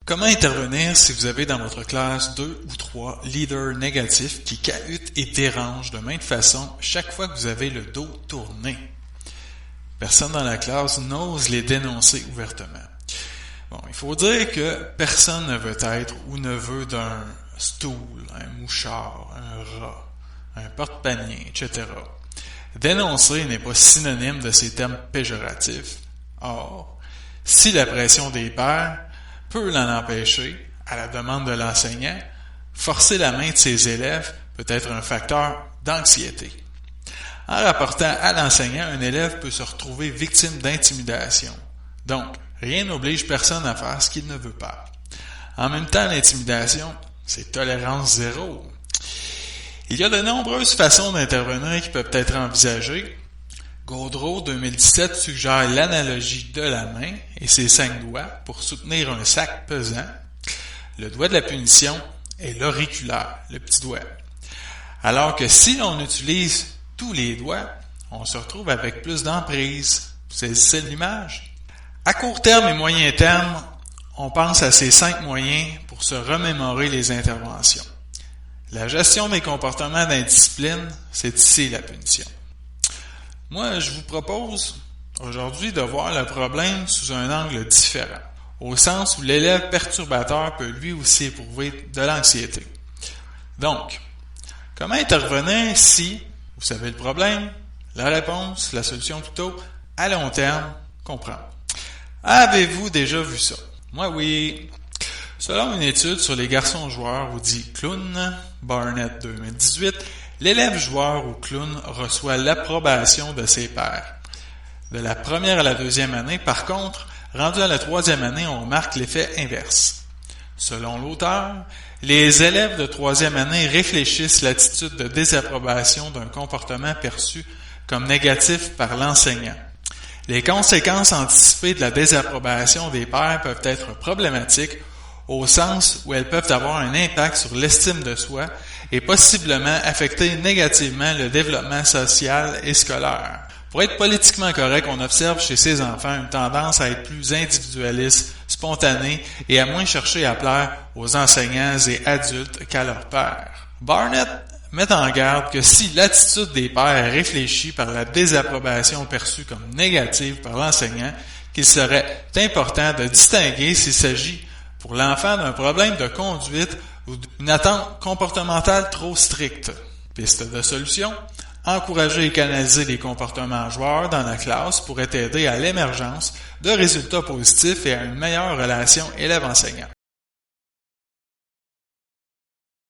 Comment intervenir si vous avez dans votre classe 2 ou 3 leaders négatifs qui cahutent et dérangent de maintes façons chaque fois que vous avez le dos tourné? Personne dans la classe n'ose les dénoncer ouvertement. Bon, il faut dire que personne ne veut être ou ne veut d'un stool, un mouchard, un rat, un porte-panier, etc. Dénoncer n'est pas synonyme de ces termes péjoratifs. Or, si la pression des pairs peut l'en empêcher, à la demande de l'enseignant, forcer la main de ses élèves peut être un facteur d'anxiété. En rapportant à l'enseignant, un élève peut se retrouver victime d'intimidation. Donc, rien n'oblige personne à faire ce qu'il ne veut pas. En même temps, l'intimidation, c'est tolérance zéro. Il y a de nombreuses façons d'intervenir qui peuvent être envisagées. Gaudreau 2017 suggère l'analogie de la main et ses 5 doigts pour soutenir un sac pesant. Le doigt de la punition est l'auriculaire, le petit doigt. Alors que si l'on utilise tous les doigts, on se retrouve avec plus d'emprise. Vous saisissez l'image? À court terme et moyen terme, on pense à ces 5 moyens pour se remémorer les interventions. La gestion des comportements d'indiscipline, c'est ici la punition. Moi, je vous propose aujourd'hui de voir le problème sous un angle différent, au sens où l'élève perturbateur peut lui aussi éprouver de l'anxiété. Donc, comment intervenir si vous savez le problème, la réponse, la solution plutôt, à long terme, comprendre. Avez-vous déjà vu ça? Moi, oui. Selon une étude sur les garçons joueurs ou dits clowns, Barnett 2018, l'élève joueur ou clown reçoit l'approbation de ses pairs. De la première à la deuxième année, par contre, rendu à la troisième année, on remarque l'effet inverse. Selon l'auteur, les élèves de troisième année réfléchissent l'attitude de désapprobation d'un comportement perçu comme négatif par l'enseignant. Les conséquences anticipées de la désapprobation des pairs peuvent être problématiques au sens où elles peuvent avoir un impact sur l'estime de soi et possiblement affecter négativement le développement social et scolaire. Pour être politiquement correct, on observe chez ces enfants une tendance à être plus individualiste, spontané et à moins chercher à plaire aux enseignants et adultes qu'à leurs pairs. Barnett met en garde que si l'attitude des pairs est réfléchie par la désapprobation perçue comme négative par l'enseignant, qu'il serait important de distinguer s'il s'agit pour l'enfant d'un problème de conduite ou d'une attente comportementale trop stricte. Piste de solution: encourager et canaliser les comportements joueurs dans la classe pourrait aider à l'émergence de résultats positifs et à une meilleure relation élève-enseignant.